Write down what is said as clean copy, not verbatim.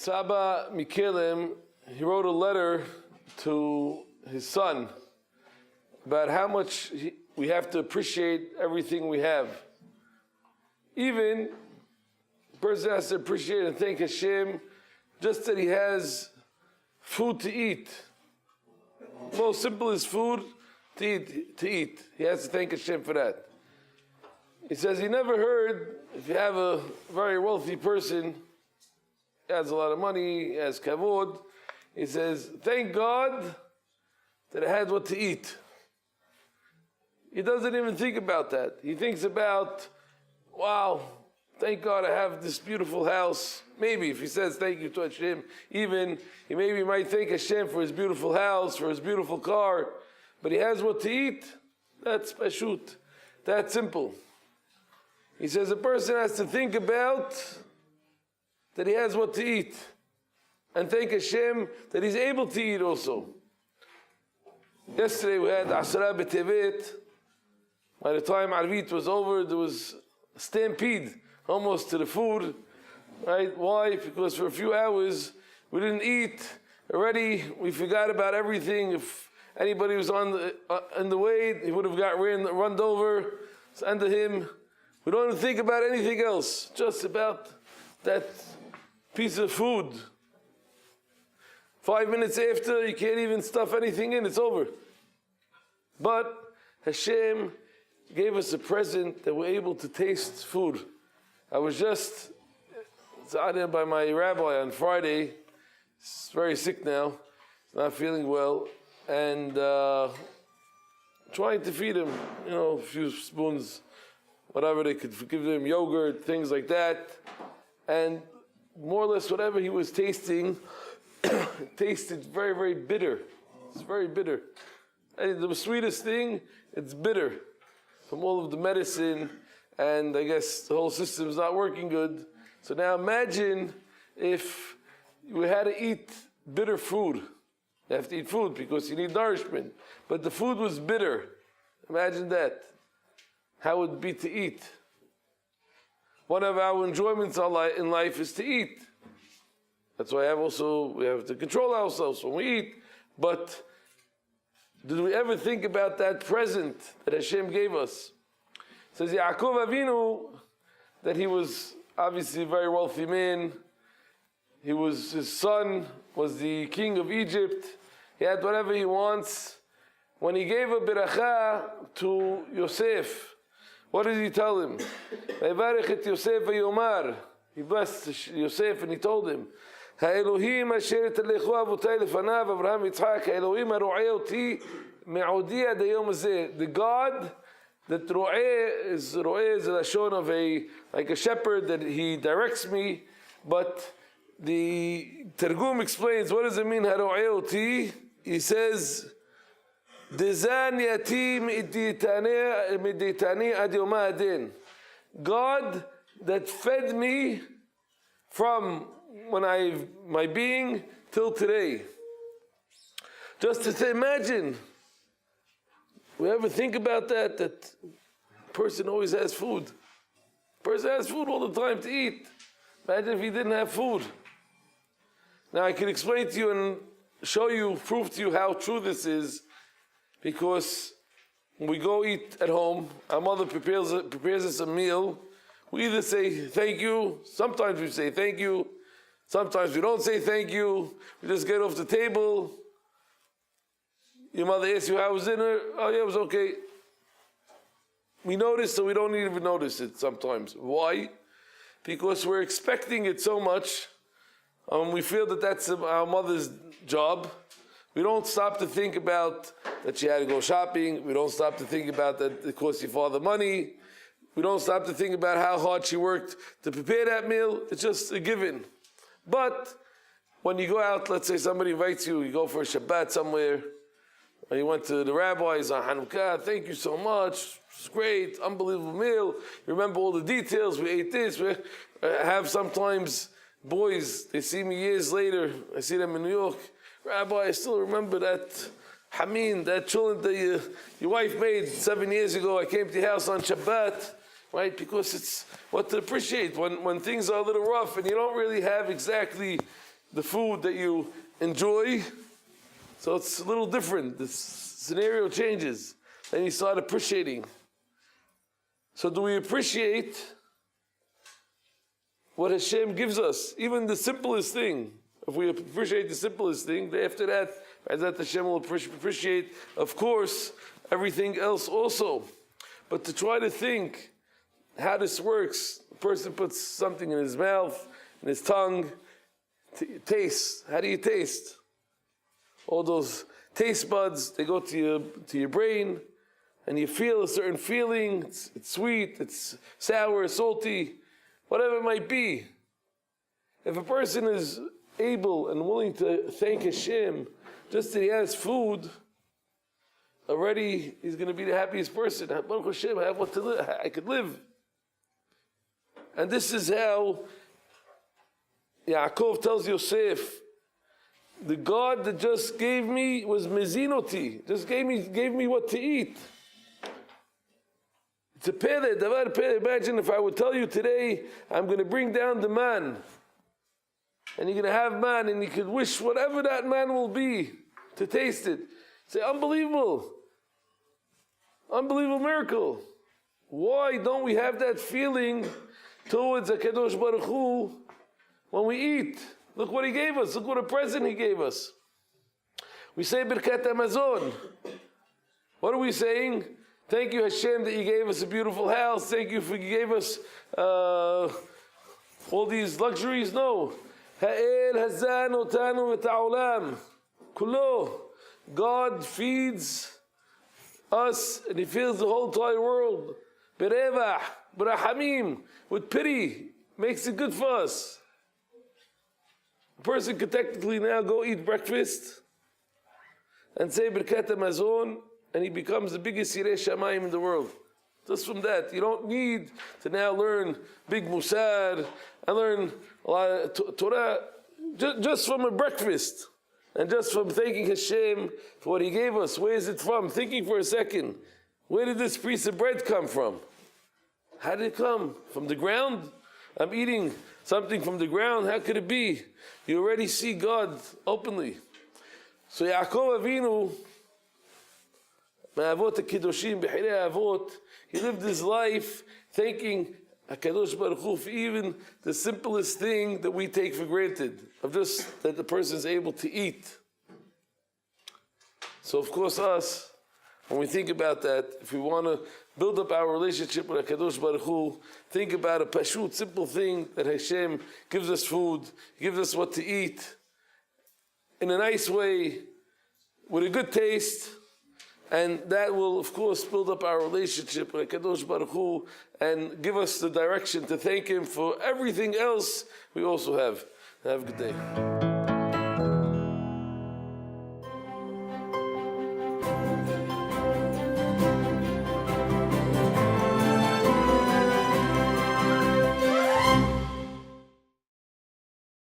Saba Mikelem, he wrote a letter to his son about how much we have to appreciate everything we have. Even the person has to appreciate and thank Hashem just that he has food to eat. Most simplest food to eat. He has to thank Hashem for that. He says he never heard, if you have a very wealthy person, he has a lot of money, he has kavod, he says, thank God that I had what to eat. He doesn't even think about that. He thinks about, wow, thank God I have this beautiful house. Maybe if he says thank you to Hashem, even he maybe might thank Hashem for his beautiful house, for his beautiful car, but he has what to eat. That's pashut. That's simple. He says a person has to think about that he has what to eat and thank Hashem that he's able to eat also. Yesterday we had Asra B'Tevet. By the time Arvit was over, there was a stampede almost to the food. Right? Why? Because for a few hours we didn't eat. Already we forgot about everything. If anybody was on the way, he would have got run over. It's under him. We don't even think about anything else, just about that piece of food. 5 minutes after, you can't even stuff anything in, it's over. But Hashem gave us a present that we're able to taste food. I was just by my rabbi on Friday. He's very sick now. He's not feeling well. And trying to feed him, a few spoons, whatever they could give him, yogurt, things like that. And more or less whatever he was tasting, tasted very, very bitter. It's very bitter. And the sweetest thing, it's bitter. From all of the medicine, and I guess the whole system is not working good. So now imagine if you had to eat bitter food. You have to eat food because you need nourishment. But the food was bitter. Imagine that. How would it be to eat? One of our enjoyments in life is to eat. That's why we have to control ourselves when we eat. But did we ever think about that present that Hashem gave us? It says Yaakov Avinu, that he was obviously a very wealthy man. His son was the king of Egypt. He had whatever he wants. When he gave a beracha to Yosef, what did he tell him? Vayevarech et Yosef vayomar. He blessed Yosef and he told him, האלוהים אשר תלכו אבותיי לפניו, אברהם יצחק, האלוהים הרועה אותי מעודי עד היום הזה. The God that ro'eh is a lashon of like a shepherd that he directs me, but the Targum explains what does it mean haro'eh oti. He says dezan yatim miditani ad yoma adin. God that fed me from my being till today. Just to imagine, we ever think about that a person always has food. A person has food all the time to eat. Imagine if he didn't have food. Now I can explain to you and prove to you how true this is, because when we go eat at home, our mother prepares us a meal. We either say thank you, sometimes we say thank you, sometimes we don't say thank you, we just get off the table. Your mother asks you, how was dinner? Oh yeah, it was okay. We notice, so we don't even notice it sometimes. Why? Because we're expecting it so much, we feel that that's our mother's job. We don't stop to think about that she had to go shopping. We don't stop to think about that it cost your father money. We don't stop to think about how hard she worked to prepare that meal. It's just a given. But when you go out, let's say somebody invites you, you go for a Shabbat somewhere, or you went to the rabbis on Hanukkah, thank you so much, it's great, unbelievable meal, you remember all the details, we ate this, we have sometimes boys, they see me years later, I see them in New York, Rabbi, I still remember that Hameen, that chulent that your wife made 7 years ago, I came to your house on Shabbat, right? Because it's what to appreciate when things are a little rough and you don't really have exactly the food that you enjoy. So it's a little different. The scenario changes. Then you start appreciating. So do we appreciate what Hashem gives us? Even the simplest thing. If we appreciate the simplest thing, after that Hashem will appreciate, of course, everything else also. But to try to think how this works, a person puts something in his mouth, in his tongue, taste. How do you taste? All those taste buds, they go to your brain, and you feel a certain feeling. It's sweet, it's sour, salty, whatever it might be. If a person is able and willing to thank Hashem just that he has food, already he's going to be the happiest person. Baruch Hashem, I have what to live. I could live. And this is how Yaakov tells Yosef, the God that just gave me was mezinoti, just gave me what to eat. It's a pele, davar pele. Imagine if I would tell you today, I'm going to bring down the man, and you're going to have man, and you could wish whatever that man will be to taste it. Say, unbelievable miracle. Why don't we have that feeling towards HaKadosh Baruch Hu when we eat? Look what he gave us. Look what a present he gave us. We say Birkat HaMazon. What are we saying? Thank you, Hashem, that you gave us a beautiful house. Thank you for you gave us all these luxuries. No. Ha'el hazan otanu v'ta'olam. Kulo. God feeds us and he feeds the whole entire world. Berevah, b'rahamim, with pity, makes it good for us. A person could technically now go eat breakfast and say Birkat HaMazon, and he becomes the biggest Yirei Shamayim in the world. Just from that. You don't need to now learn big Musar and learn a lot of Torah. Just from a breakfast. And just from thanking Hashem for what he gave us. Where is it from? Thinking for a second. Where did this piece of bread come from? How did it come? From the ground? I'm eating something from the ground. How could it be? You already see God openly. So Yaakov Avinu, Ma'avot HaKiddushim, B'chirei Avot, he lived his life thanking HaKadosh Baruch Hu for even the simplest thing that we take for granted, of just that the person is able to eat. So of course us, when we think about that, if we want to build up our relationship with HaKadosh Baruch Hu, think about a pashut, simple thing that Hashem gives us food, gives us what to eat, in a nice way, with a good taste, and that will, of course, build up our relationship with HaKadosh Baruch Hu and give us the direction to thank Him for everything else we also have. Have a good day.